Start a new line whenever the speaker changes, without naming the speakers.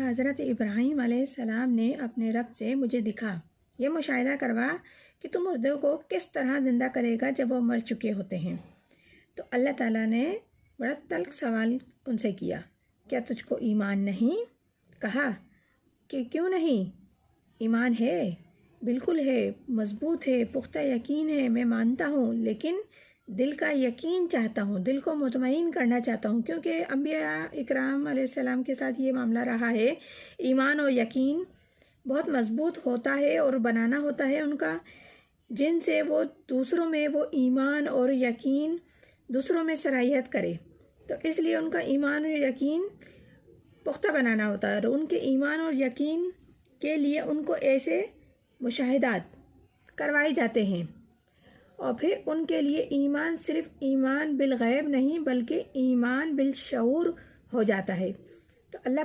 حضرت ابراہیم علیہ السلام نے اپنے رب سے مجھے دکھا، یہ مشاہدہ کروا کہ تو مردوں کو کس طرح زندہ کرے گا جب وہ مر چکے ہوتے ہیں۔ تو اللہ تعالیٰ نے بڑا تلخ سوال ان سے کیا، کیا تجھ کو ایمان نہیں؟ کہا کہ کیوں نہیں، ایمان ہے، بالکل ہے، مضبوط ہے، پختہ یقین ہے، میں مانتا ہوں، لیکن دل کا یقین چاہتا ہوں، دل کو مطمئن کرنا چاہتا ہوں، کیونکہ انبیاء اکرام علیہ السلام کے ساتھ یہ معاملہ رہا ہے، ایمان اور یقین بہت مضبوط ہوتا ہے اور بنانا ہوتا ہے ان کا، جن سے وہ دوسروں میں وہ ایمان اور یقین دوسروں میں سرایت کرے۔ تو اس لیے ان کا ایمان اور یقین پختہ بنانا ہوتا ہے، اور ان کے ایمان اور یقین کے لیے ان کو ایسے مشاہدات کروائے جاتے ہیں، اور پھر ان کے لیے ایمان صرف ایمان بالغیب نہیں بلکہ ایمان بالشعور ہو جاتا ہے۔ تو اللہ